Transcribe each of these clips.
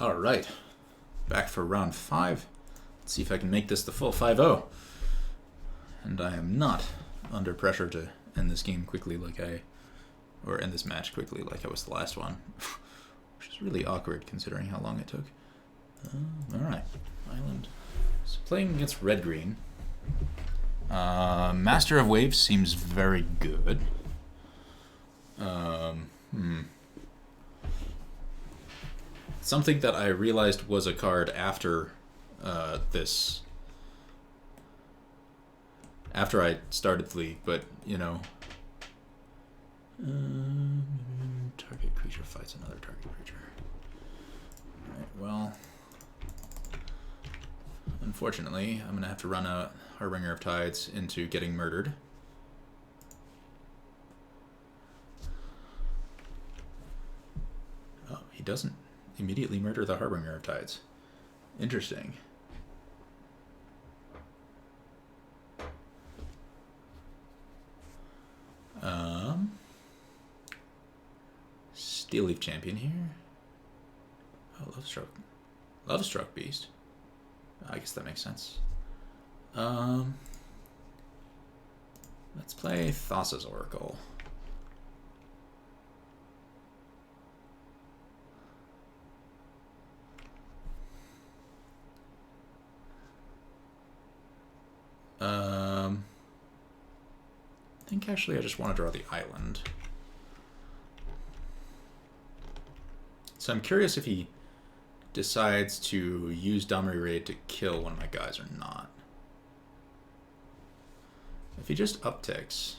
Alright, back for round 5. Let's see if I can make this the full 5-0. And I am not under pressure to end this game quickly or end this match quickly like I was the last one. Which is really awkward considering how long it took. Alright, Island. So playing against red-green. Master of Waves seems very good. Something that I realized was a card after this. After I started the league, but you know. Target creature fights another target creature. Alright, well. Unfortunately, I'm going to have to run a Harbinger of Tides into getting murdered. Oh, he doesn't immediately murder the Harbinger of Tides. Interesting. Steel Leaf Champion here. Oh, Lovestruck Beast. I guess that makes sense. Let's play Thassa's Oracle. I think actually I just want to draw the island. So I'm curious if he decides to use Domri Raid to kill one of my guys or not. If he just upticks,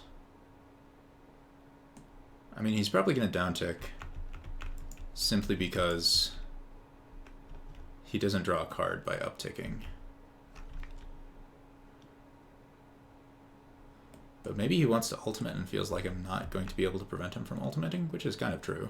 I mean, he's probably going to downtick simply because he doesn't draw a card by upticking. But maybe he wants to ultimate and feels like I'm not going to be able to prevent him from ultimating, which is kind of true.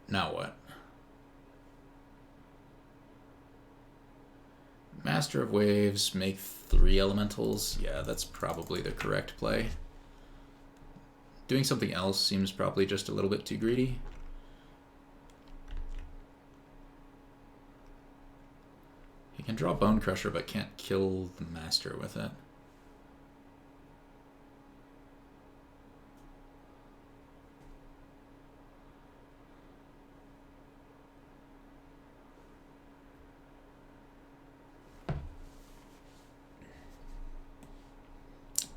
Now what? Master of Waves, make 3 elementals. Yeah, that's probably the correct play. Doing something else seems probably just a little bit too greedy. He can draw Bone Crusher, but can't kill the Master with it.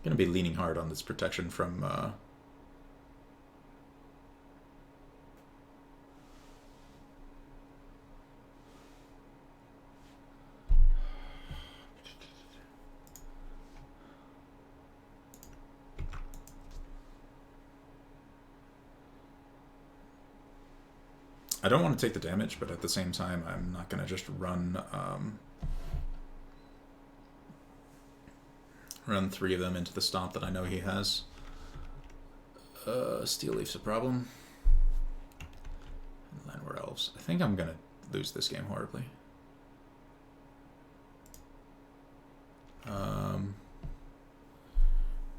Going to be leaning hard on this protection from I don't want to take the damage, but at the same time I'm not going to just run 3 of them into the stomp that I know he has. Steel Leaf's a problem. And Landward Elves. I think I'm going to lose this game horribly.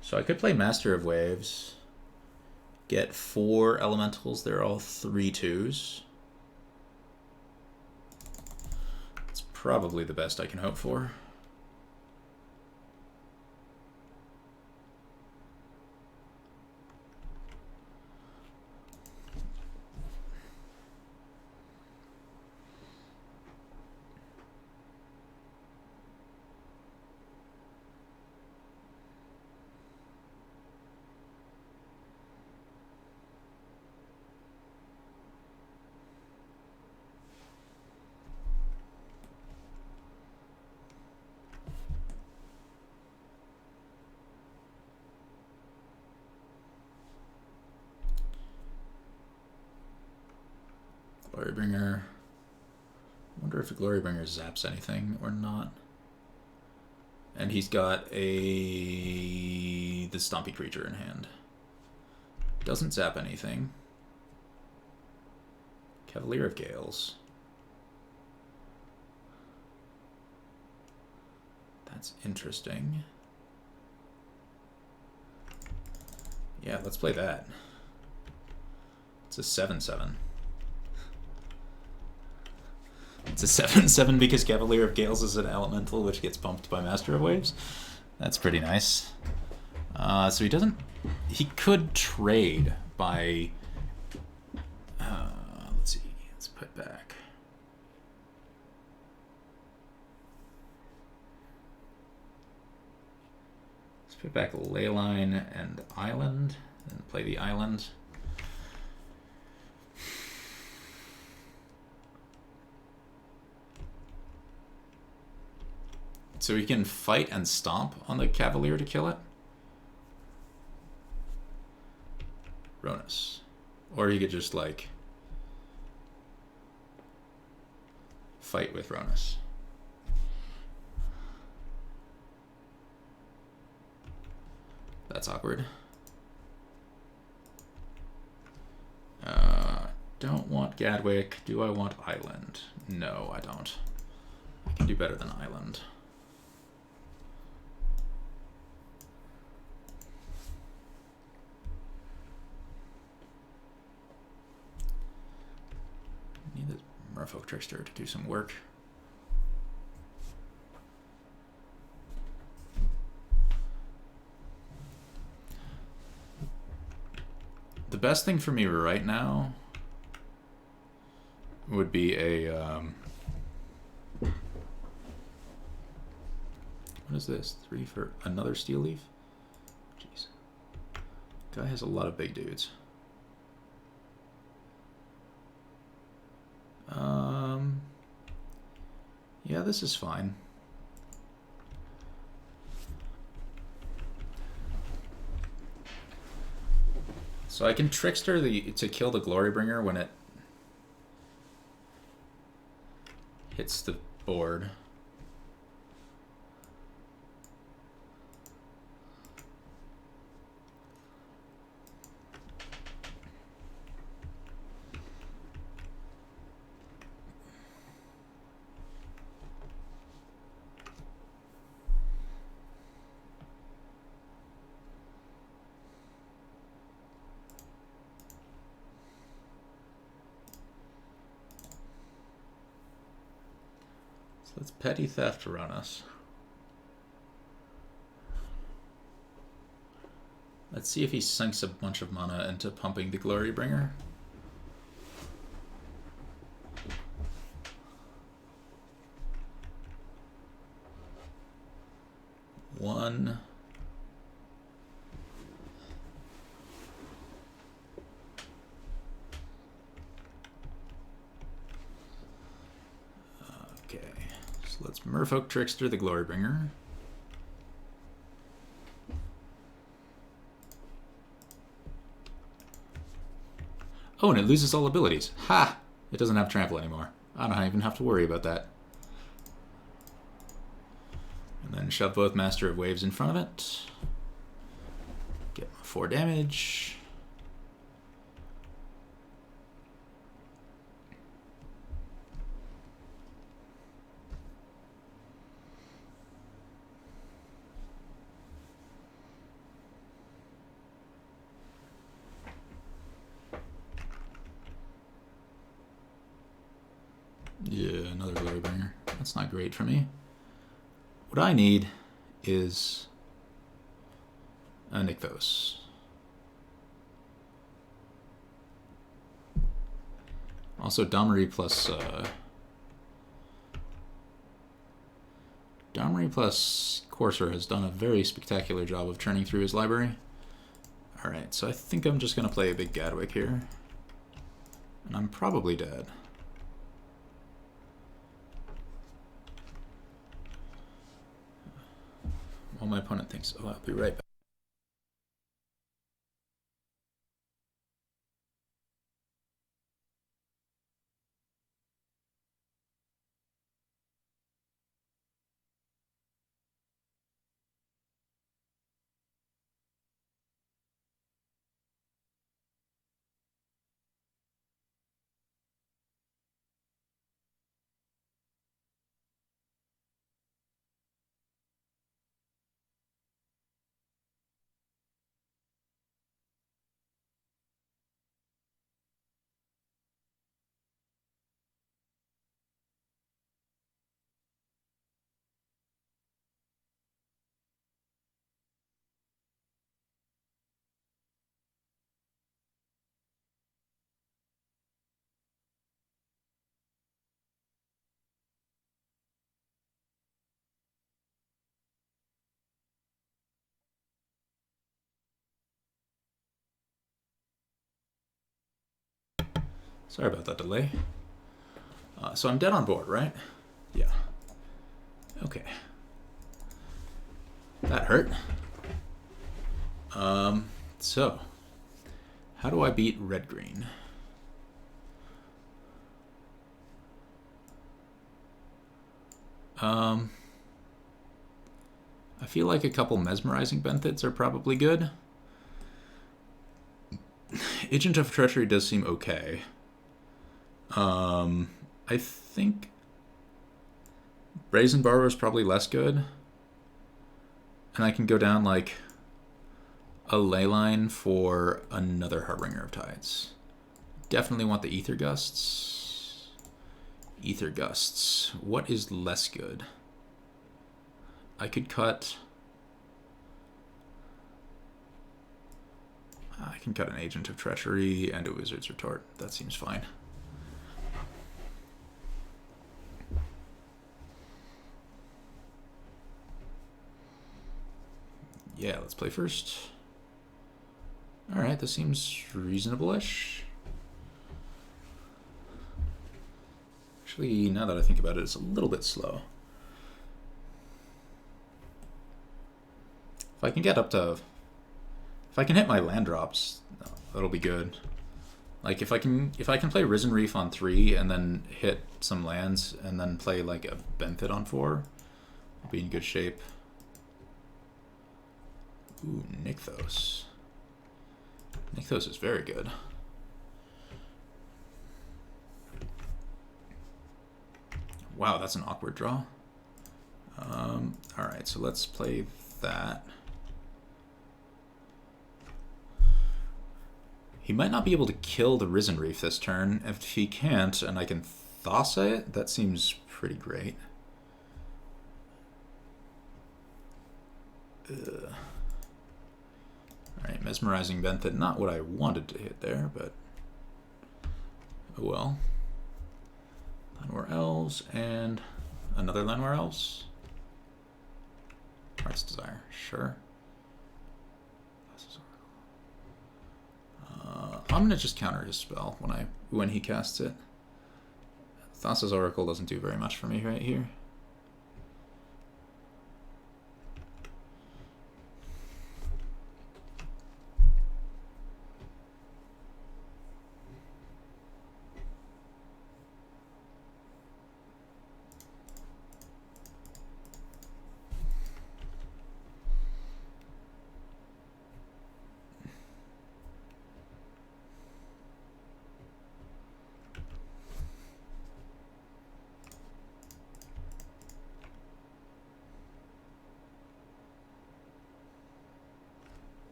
So I could play Master of Waves, get 4 elementals. They're all 3/2s. It's probably the best I can hope for. Glorybringer. I wonder if a Glorybringer zaps anything or not. And he's got a this Stumpy creature in hand. Doesn't zap anything. Cavalier of Gales. That's interesting. Yeah, let's play that. It's a 7/7. It's a 7/7 because Cavalier of Gales is an elemental which gets pumped by Master of Waves. That's pretty nice. So he doesn't... He could trade by... let's see. Let's put back. Let's put back Leyline and Island and play the Island. So he can fight and stomp on the Cavalier to kill it. Ronus. Or he could just, like, fight with Ronus. That's awkward. Don't want Gadwick. Do I want Island? No, I don't. I can do better than Island. Need this Merfolk Trickster to do some work. The best thing for me right now would be a what is this? 3 for another Steel Leaf? Jeez. Guy has a lot of big dudes. Yeah, this is fine. So I can Trickster to kill the Glorybringer when it hits the board. Let's Petty Theft run us. Let's see if he sinks a bunch of mana into pumping the Glorybringer. One. Okay. So let's Merfolk Trickster the Glorybringer. Oh, and it loses all abilities. Ha! It doesn't have trample anymore. I don't even have to worry about that. And then shove both Master of Waves in front of it. Get 4 damage. Yeah, another Glorybringer. That's not great for me. What I need is a Nykthos. Also, Domri plus Courser has done a very spectacular job of churning through his library. Alright, so I think I'm just going to play a big Gadwick here. And I'm probably dead. Well, my opponent thinks, oh, I'll be right back. Sorry about that delay. So I'm dead on board, right? Yeah. Okay. That hurt. So, how do I beat red-green? I feel like a couple mesmerizing benefits are probably good. Agent of Treachery does seem okay. I think Brazen Borrower is probably less good. And I can go down like a ley line for another Harbinger of Tides. Definitely want the Ether Gusts. Ether Gusts. What is less good? I could cut... I can cut an Agent of Treachery and a Wizard's Retort. That seems fine. Yeah, let's play first. Alright, this seems reasonable-ish. Actually, now that I think about it, it's a little bit slow. If I can get up to... If I can hit my land drops, that'll be good. Like, if I can play Risen Reef on 3 and then hit some lands and then play, like, a Benefit on 4, I'll be in good shape. Ooh, Nykthos. Nykthos is very good. Wow, that's an awkward draw. Alright, so let's play that. He might not be able to kill the Risen Reef this turn. If he can't, and I can Thassa it, that seems pretty great. Alright, Mesmerizing Benefit, not what I wanted to hit there, but oh well. Llanowar Elves, and another Llanowar Elves. Heart's Desire, sure. I'm gonna just counter his spell when he casts it. Thassa's Oracle doesn't do very much for me right here.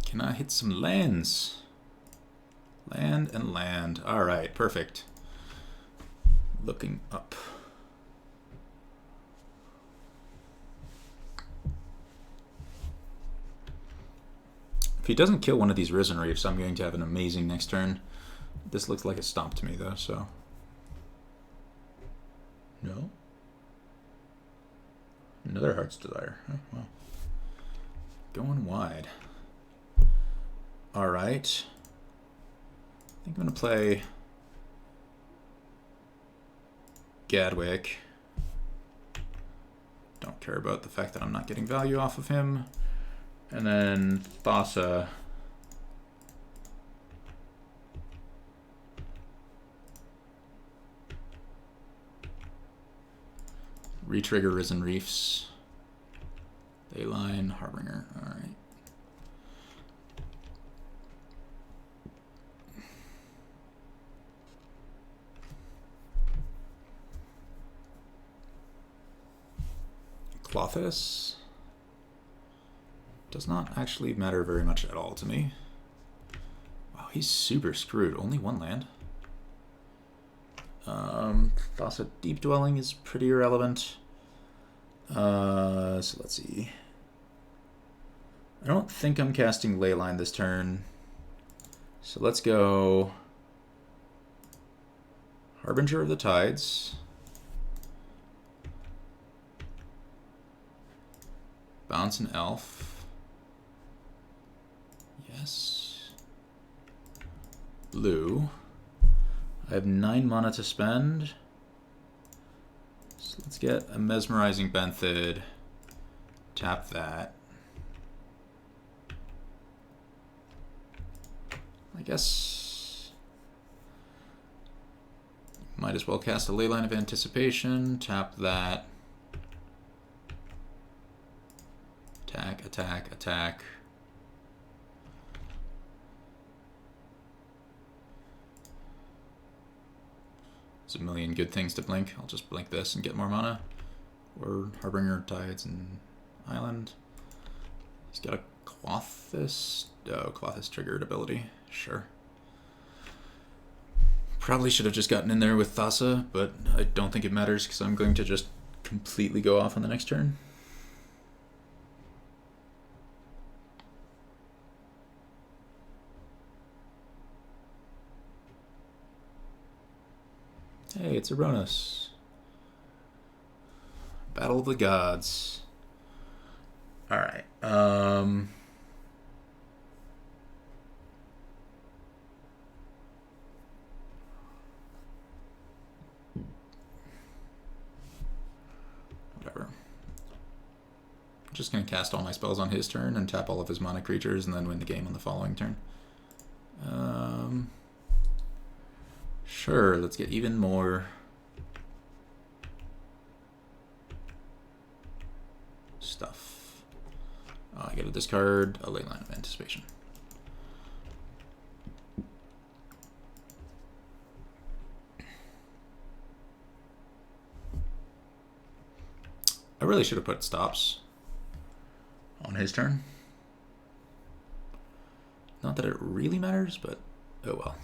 Can I hit some lands? Land and land. Alright, perfect. Looking up. If he doesn't kill one of these Risen Reefs, I'm going to have an amazing next turn. This looks like a stomp to me, though, so... No? Another Heart's Desire. Oh, well. Going wide. Alright. I think I'm going to play Gadwick. Don't care about the fact that I'm not getting value off of him. And then Thassa. Retrigger Risen Reefs. Leyline, Harbinger. Alright. Klothys does not actually matter very much at all to me. Wow, he's super screwed. Only one land. Thassa Deep Dwelling is pretty irrelevant. So let's see. I don't think I'm casting Leyline this turn. So let's go Harbinger of the Tides. Bounce an elf. Yes. blue. I have 9 mana to spend. So let's get a Mesmerizing Benthid. Tap that. I guess might as well cast a Leyline of Anticipation. Tap that. Attack, attack, attack. There's a million good things to blink. I'll just blink this and get more mana. Or Harbinger, Tides, and Island. He's got a Clothis. Oh, Clothis triggered ability. Sure. Probably should have just gotten in there with Thassa, but I don't think it matters because I'm going to just completely go off on the next turn. Hey, it's Aronos. Battle of the Gods. Alright, whatever. I'm just going to cast all my spells on his turn and tap all of his mana creatures and then win the game on the following turn. Sure, let's get even more stuff. I get to discard a Leyline of Anticipation. I really should have put stops on his turn. Not that it really matters, but oh well.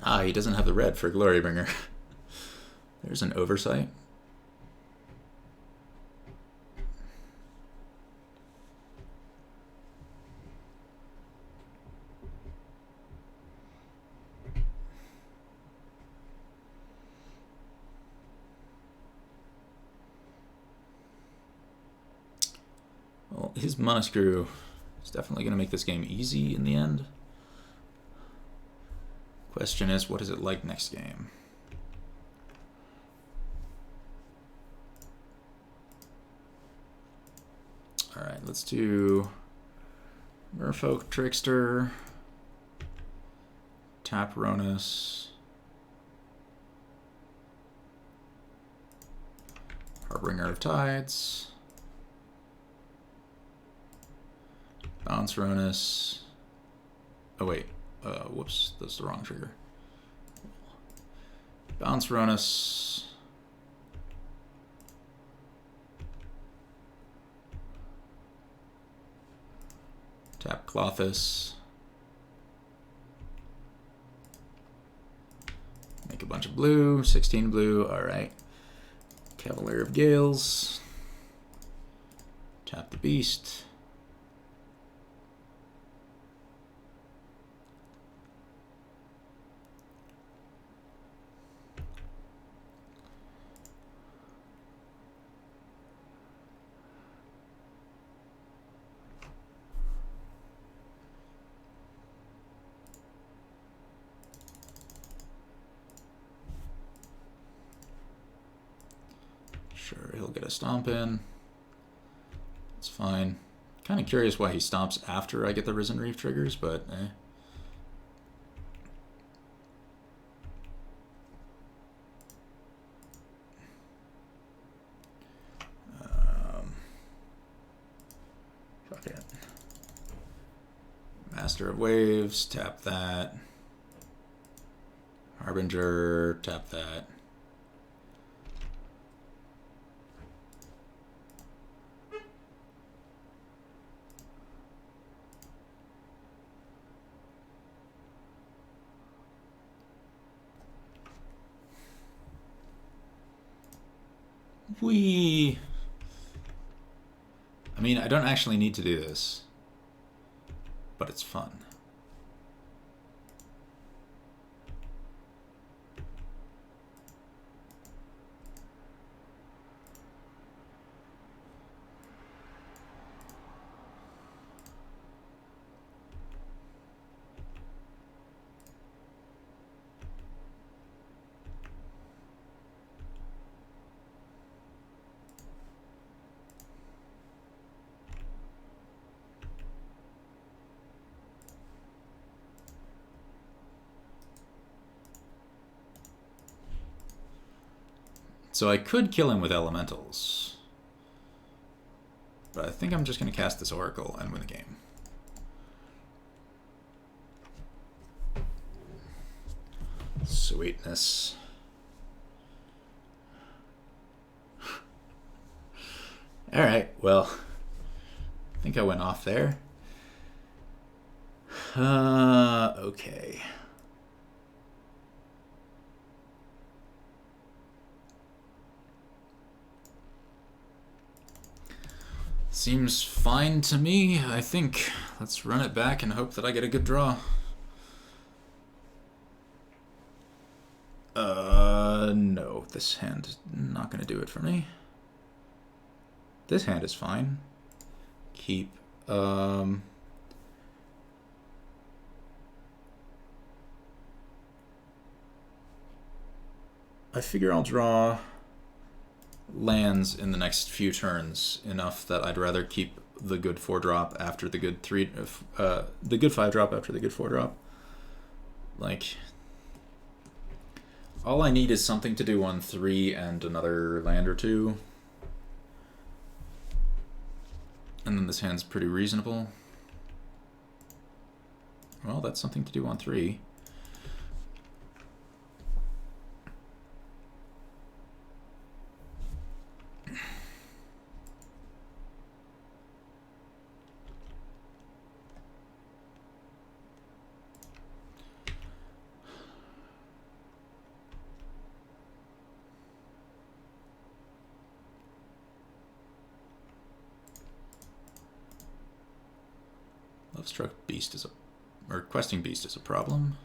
Ah, he doesn't have the red for Glorybringer. There's an oversight. Well, his Mana Screw is definitely going to make this game easy in the end. Question is, what is it like next game? Alright, let's do Merfolk Trickster, tap Ronus, Harbinger of Tides, bounce Ronus. Oh wait, whoops, that's the wrong trigger. Bounce Ronus. Tap Clothis. Make a bunch of blue, 16 blue, alright. Cavalier of Gales. Tap the Beast. Sure, he'll get a stomp in. It's fine. Kind of curious why he stomps after I get the Risen Reef triggers, but eh. Fuck it. Master of Waves, tap that. Harbinger, tap that. I mean, I don't actually need to do this, but it's fun. So I could kill him with elementals. But I think I'm just going to cast this Oracle and win the game. Sweetness. Alright, well, I think I went off there. Okay. Seems fine to me, I think. Let's run it back and hope that I get a good draw. No, this hand is not going to do it for me. This hand is fine. Keep, I figure I'll draw lands in the next few turns enough that I'd rather keep the good 4-drop after the good the good 5-drop after the good 4-drop. Like, all I need is something to do on 3 and another land or 2. And then this hand's pretty reasonable. Well, that's something to do on 3. Lovestruck Beast is or Questing Beast is a problem.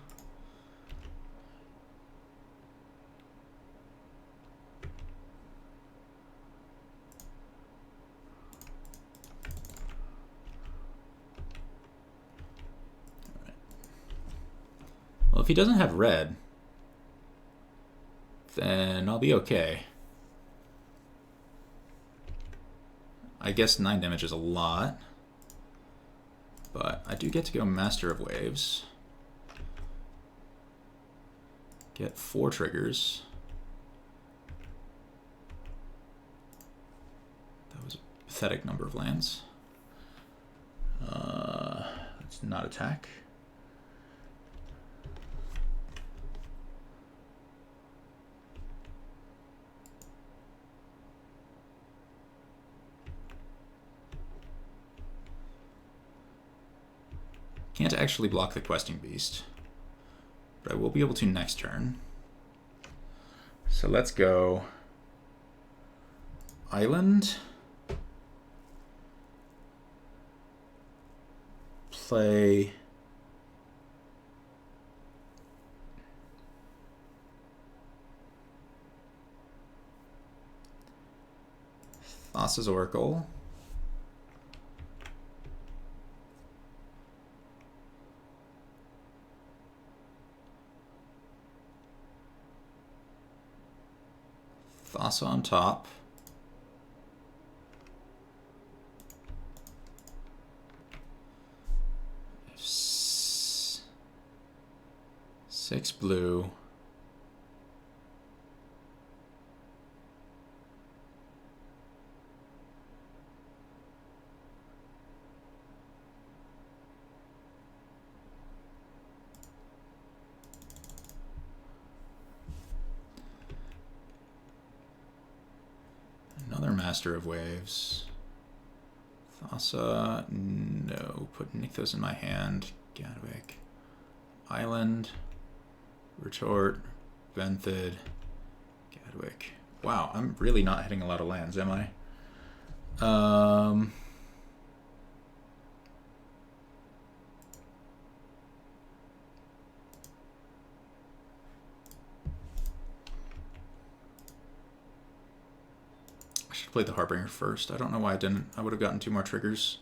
All right. Well, if he doesn't have red, then I'll be okay. I guess 9 damage is a lot. But I do get to go Master of Waves. Get 4 triggers. That was a pathetic number of lands. Let's not attack. Can't actually block the Questing Beast, but I will be able to next turn. So let's go Island, play Thassa's Oracle, Thassa on top. Six blue. Another Master of Waves. Thassa, no. Put Nykthos in my hand. Gadwick. Island. Retort. Venthid. Gadwick. Wow, I'm really not hitting a lot of lands, am I? I should play the Harbinger first. I don't know why I didn't. I would have gotten 2 more triggers.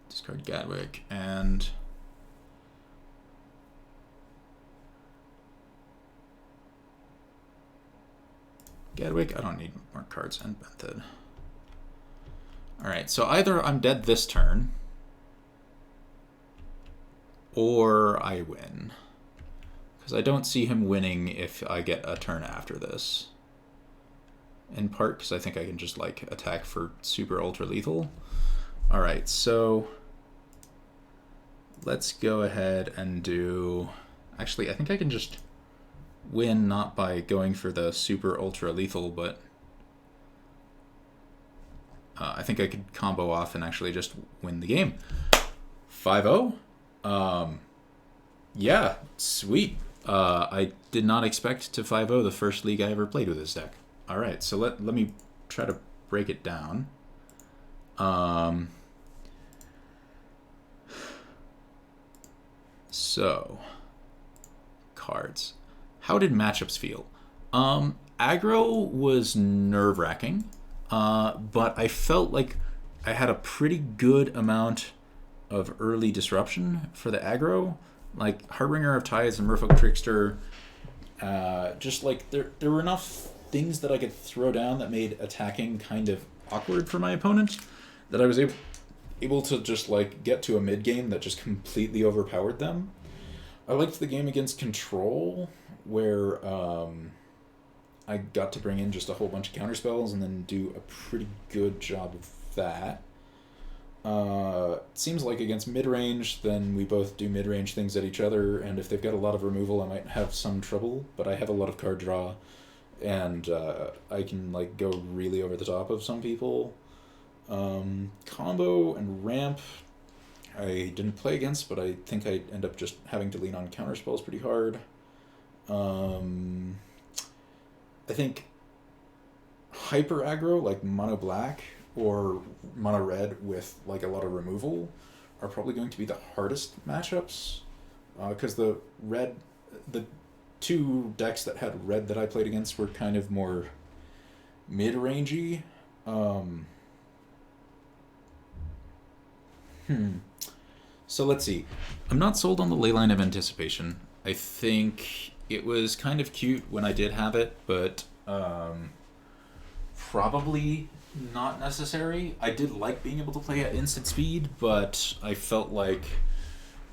Discard Gadwick and Gadwick. I don't need more cards and Benthid. Alright, so either I'm dead this turn or I win. Because I don't see him winning if I get a turn after this. In part because I think I can just like attack for super ultra lethal. Alright, so let's go ahead and do... Actually, I think I can just win not by going for the super ultra lethal, but I think I could combo off and actually just win the game. 5-0? Yeah, sweet. I did not expect to 5-0 the first league I ever played with this deck. Alright, so let me try to break it down. So, cards. How did matchups feel? Aggro was nerve-wracking, but I felt like I had a pretty good amount of early disruption for the aggro. Like Harbinger of Tides and Merfolk Trickster, just like there were enough things that I could throw down that made attacking kind of awkward for my opponent that I was able to just like get to a mid game that just completely overpowered them. I liked the game against Control where I got to bring in just a whole bunch of counterspells and then do a pretty good job of that. It seems like against mid-range, then we both do mid-range things at each other, and if they've got a lot of removal, I might have some trouble, but I have a lot of card draw, and I can like go really over the top of some people. Combo and ramp, I didn't play against, but I think I end up just having to lean on counterspells pretty hard. I think hyper aggro, like mono black or mono red with like a lot of removal, are probably going to be the hardest matchups, because the two decks that had red that I played against were kind of more mid-rangey. So let's see. I'm not sold on the Leyline of Anticipation. I think it was kind of cute when I did have it, but probably not necessary. I did like being able to play at instant speed, but I felt like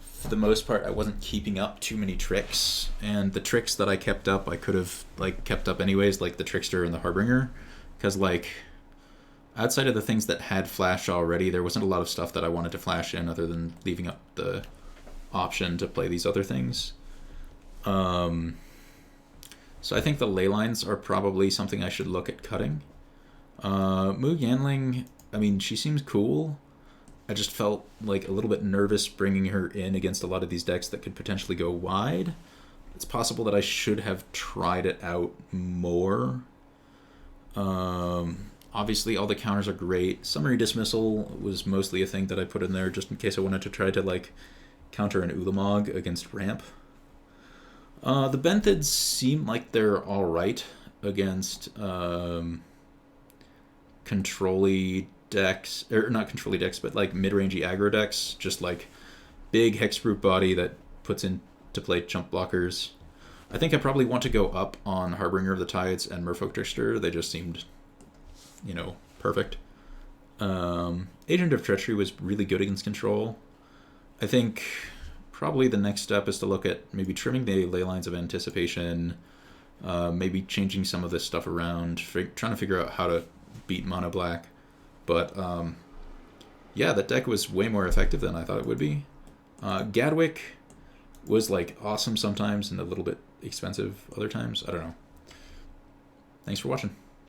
for the most part I wasn't keeping up too many tricks, and the tricks that I kept up I could have like kept up anyways, like the Trickster and the Harbinger, because like outside of the things that had flash already, there wasn't a lot of stuff that I wanted to flash in other than leaving up the option to play these other things. So I think the ley lines are probably something I should look at cutting. Mu Yanling, I mean, she seems cool. I just felt like a little bit nervous bringing her in against a lot of these decks that could potentially go wide. It's possible that I should have tried it out more. Obviously, all the counters are great. Summary Dismissal was mostly a thing that I put in there just in case I wanted to try to like counter an Ulamog against ramp. The Benthids seem like they're alright against control-y decks, or not control-y decks, but like mid-rangey aggro decks, just like big hexproof body that puts into play chump blockers. I think I probably want to go up on Harbinger of the Tides and Merfolk Trickster. They just seemed, you know, perfect. Agent of Treachery was really good against control. I think probably the next step is to look at maybe trimming the ley lines of anticipation, maybe changing some of this stuff around, trying to figure out how to beat mono black. But yeah, that deck was way more effective than I thought it would be. Gadwick was like awesome sometimes and a little bit expensive other times. I don't know. Thanks for watching.